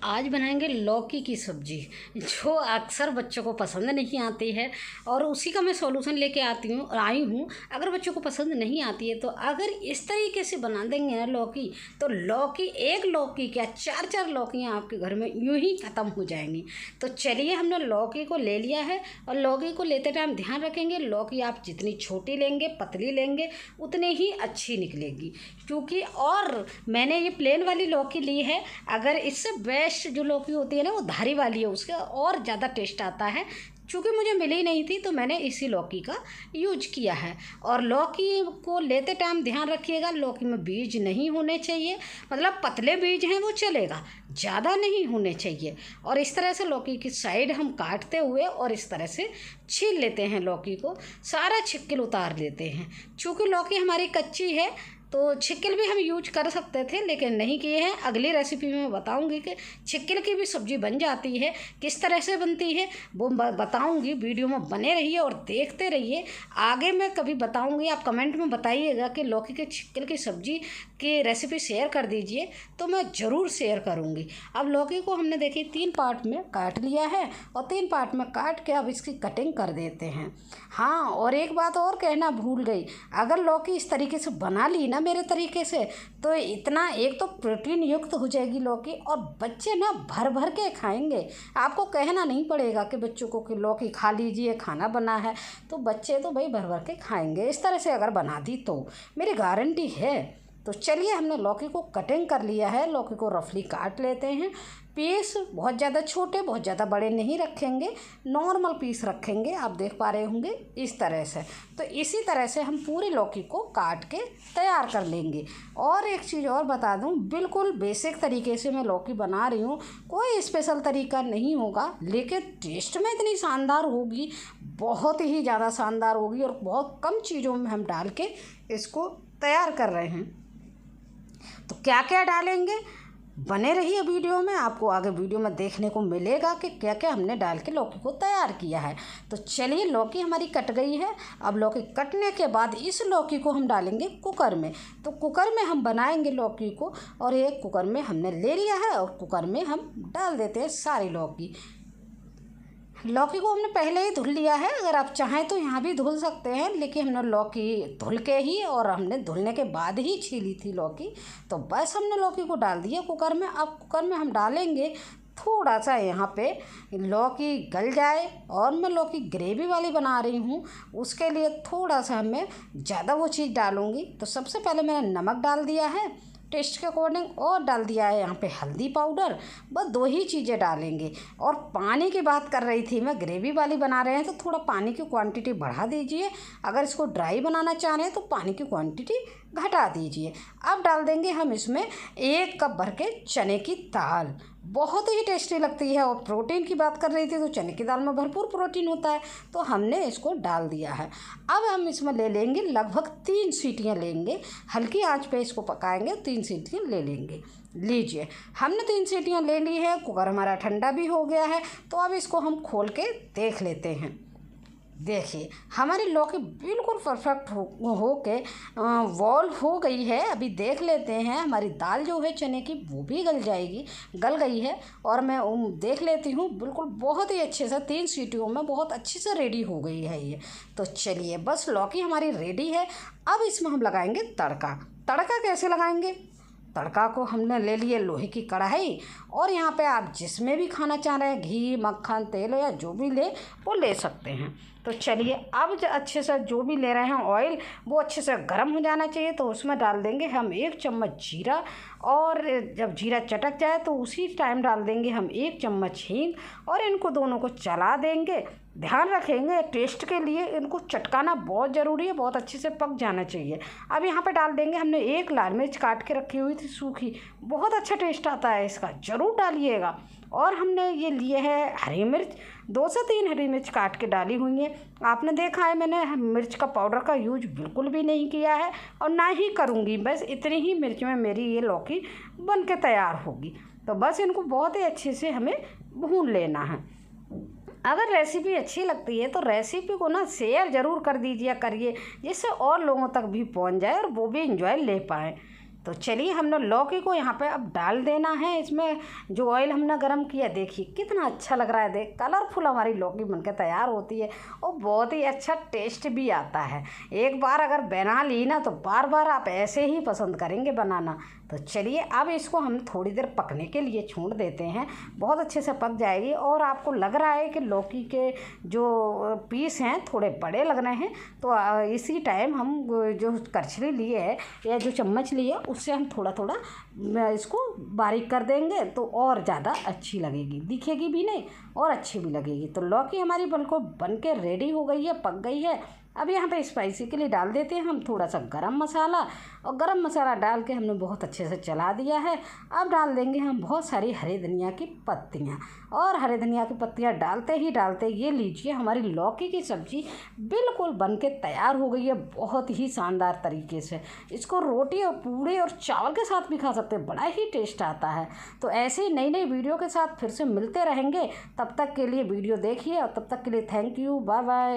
आज बनाएंगे लौकी की सब्ज़ी जो अक्सर बच्चों को पसंद नहीं आती है और उसी का मैं सॉल्यूशन लेके आई हूँ। अगर बच्चों को पसंद नहीं आती है तो अगर इस तरीके से बना देंगे ना लौकी, तो लौकी एक लौकी क्या चार चार लौकियाँ आपके घर में यूं ही ख़त्म हो जाएंगी। तो चलिए, हमने लौकी को ले लिया है और लौकी को लेते टाइम ध्यान रखेंगे लौकी आप जितनी छोटी लेंगे पतली लेंगे उतनी ही अच्छी निकलेगी, क्योंकि और मैंने ये प्लेन वाली लौकी ली है। अगर इससे बेस्ट जो लौकी होती है ना वो धारी वाली है, उसका और ज़्यादा टेस्ट आता है। चूँकि मुझे मिली नहीं थी तो मैंने इसी लौकी का यूज किया है। और लौकी को लेते टाइम ध्यान रखिएगा लौकी में बीज नहीं होने चाहिए, मतलब पतले बीज हैं वो चलेगा, ज़्यादा नहीं होने चाहिए। और इस तरह से लौकी की साइड हम काटते हुए और इस तरह से छील लेते हैं लौकी को, सारा छिक्किल उतार लेते हैं। चूँकि लौकी हमारी कच्ची है तो छिक्किल भी हम यूज कर सकते थे लेकिन नहीं किए हैं। अगली रेसिपी में बताऊंगी कि छिक्किल की भी सब्ज़ी बन जाती है, किस तरह से बनती है वो बताऊंगी। वीडियो में बने रहिए और देखते रहिए। आगे मैं कभी बताऊंगी, आप कमेंट में बताइएगा कि लौकी के छिक्किल की सब्ज़ी की रेसिपी शेयर कर दीजिए तो मैं ज़रूर शेयर करूँगी। अब लौकी को हमने देखिए 3 पार्ट में काट लिया है और 3 पार्ट में काट के अब इसकी कटिंग कर देते हैं। हाँ, और एक बात और कहना भूल गई, अगर लौकी इस तरीके से बना ली ना मेरे तरीके से तो इतना एक तो प्रोटीन युक्त हो जाएगी लौकी और बच्चे ना भर भर के खाएंगे। आपको कहना नहीं पड़ेगा कि बच्चों को कि लौकी खा लीजिए, खाना बना है, तो बच्चे तो भाई भर भर के खाएंगे इस तरह से अगर बना दी तो, मेरी गारंटी है। तो चलिए, हमने लौकी को कटिंग कर लिया है, लौकी को रफली काट लेते हैं। पीस बहुत ज़्यादा छोटे बहुत ज़्यादा बड़े नहीं रखेंगे, नॉर्मल पीस रखेंगे, आप देख पा रहे होंगे इस तरह से। तो इसी तरह से हम पूरी लौकी को काट के तैयार कर लेंगे। और एक चीज़ और बता दूं, बिल्कुल बेसिक तरीके से मैं लौकी बना रही हूँ, कोई स्पेशल तरीका नहीं होगा, लेकिन टेस्ट में इतनी शानदार होगी, बहुत ही ज़्यादा शानदार होगी और बहुत कम चीज़ों में हम डाल के इसको तैयार कर रहे हैं। तो क्या क्या डालेंगे बने रहिए वीडियो में, आपको आगे वीडियो में देखने को मिलेगा कि क्या क्या हमने डाल के लौकी को तैयार किया है। तो चलिए, लौकी हमारी कट गई है। अब लौकी कटने के बाद इस लौकी को हम डालेंगे कुकर में। तो कुकर में हम बनाएंगे लौकी को, और एक कुकर में हमने ले लिया है और कुकर में हम डाल देते हैं सारी लौकी। लौकी को हमने पहले ही धुल लिया है, अगर आप चाहें तो यहाँ भी धुल सकते हैं, लेकिन हमने लौकी धुल के ही और हमने धुलने के बाद ही छीली थी लौकी। तो बस हमने लौकी को डाल दिया कुकर में। अब कुकर में हम डालेंगे थोड़ा सा, यहाँ पे लौकी गल जाए, और मैं लौकी ग्रेवी वाली बना रही हूँ, उसके लिए थोड़ा सा मैं ज़्यादा वो चीज़ डालूँगी। तो सबसे पहले मैंने नमक डाल दिया है टेस्ट के अकॉर्डिंग, और डाल दिया है यहाँ पे हल्दी पाउडर। बस 2 ही चीज़ें डालेंगे। और पानी की बात कर रही थी मैं, ग्रेवी वाली बना रहे हैं तो थोड़ा पानी की क्वांटिटी बढ़ा दीजिए, अगर इसको ड्राई बनाना चाह रहे हैं तो पानी की क्वांटिटी घटा दीजिए। अब डाल देंगे हम इसमें 1 कप भर के चने की दाल, बहुत ही टेस्टी लगती है। और प्रोटीन की बात कर रही थी तो चने की दाल में भरपूर प्रोटीन होता है, तो हमने इसको डाल दिया है। अब हम इसमें ले लेंगे लगभग 3 सीटियाँ लेंगे, हल्की आंच पे इसको पकाएंगे, 3 सीटियाँ ले लेंगे। लीजिए, हमने 3 सीटियाँ ले ली है, कुकर हमारा ठंडा भी हो गया है। तो अब इसको हम खोल के देख लेते हैं। देखिए, हमारी लौकी बिल्कुल परफेक्ट हो के बॉयल हो गई है। अभी देख लेते हैं, हमारी दाल जो है चने की वो भी गल गई है। और मैं देख लेती हूँ, बिल्कुल बहुत ही अच्छे से 3 सीटियों में बहुत अच्छे से रेडी हो गई है ये। तो चलिए, बस लौकी हमारी रेडी है। अब इसमें हम लगाएंगे तड़का। तड़का कैसे लगाएंगे? तड़का को हमने ले लिए लोहे की कढ़ाई, और यहाँ पे आप जिसमें भी खाना चाह रहे हैं, घी मक्खन तेल या जो भी ले वो ले सकते हैं। तो चलिए, अब अच्छे से जो भी ले रहे हैं ऑयल वो अच्छे से गर्म हो जाना चाहिए। तो उसमें डाल देंगे हम 1 चम्मच जीरा, और जब जीरा चटक जाए तो उसी टाइम डाल देंगे हम 1 चम्मच हींग, और इनको दोनों को चला देंगे। ध्यान रखेंगे टेस्ट के लिए इनको चटकाना बहुत ज़रूरी है, बहुत अच्छे से पक जाना चाहिए। अब यहाँ पे डाल देंगे हमने 1 लाल मिर्च काट के रखी हुई थी सूखी, बहुत अच्छा टेस्ट आता है इसका, ज़रूर डालिएगा। और हमने ये लिए है हरी मिर्च, 2 से 3 हरी मिर्च काट के डाली हुई है। आपने देखा है मैंने मिर्च का पाउडर का यूज बिल्कुल भी नहीं किया है और ना ही करूँगी, बस इतनी ही मिर्च में मेरी ये लौकी बन के तैयार होगी। तो बस इनको बहुत ही अच्छे से हमें भून लेना है। अगर रेसिपी अच्छी लगती है तो रेसिपी को ना शेयर ज़रूर कर दीजिए करिए, जिससे और लोगों तक भी पहुंच जाए और वो भी एंजॉय ले पाएँ। तो चलिए हमने लौकी को यहाँ पे अब डाल देना है। इसमें जो ऑयल हमने गरम किया, देखिए कितना अच्छा लग रहा है। देख कलरफुल हमारी लौकी बनकर तैयार होती है और बहुत ही अच्छा टेस्ट भी आता है। एक बार अगर बना ली ना तो बार बार आप ऐसे ही पसंद करेंगे बनाना। तो चलिए अब इसको हम थोड़ी देर पकने के लिए छोड़ देते हैं, बहुत अच्छे से पक जाएगी। और आपको लग रहा है कि लौकी के जो पीस हैं थोड़े बड़े लग रहे हैं, तो इसी टाइम हम जो करछली लिए है या जो चम्मच लिए उससे हम थोड़ा थोड़ा इसको बारीक कर देंगे, तो और ज़्यादा अच्छी लगेगी, दिखेगी भी नहीं और अच्छी भी लगेगी। तो लौकी हमारी बिल्कुल बन के रेडी हो गई है, पक गई है। अब यहाँ पे स्पाइसी के लिए डाल देते हैं हम थोड़ा सा गरम मसाला, और गरम मसाला डाल के हमने बहुत अच्छे से चला दिया है। अब डाल देंगे हम बहुत सारी हरे धनिया की पत्तियाँ, और हरे धनिया की पत्तियाँ डालते ही डालते ये लीजिए हमारी लौकी की सब्ज़ी बिल्कुल बन के तैयार हो गई है, बहुत ही शानदार तरीके से। इसको रोटी और पूड़े और चावल के साथ भी खा सकते हैं, बड़ा ही टेस्ट आता है। तो ऐसे ही नई नई वीडियो के साथ फिर से मिलते रहेंगे, तब तक के लिए वीडियो देखिए और तब तक के लिए थैंक यू, बाय बाय।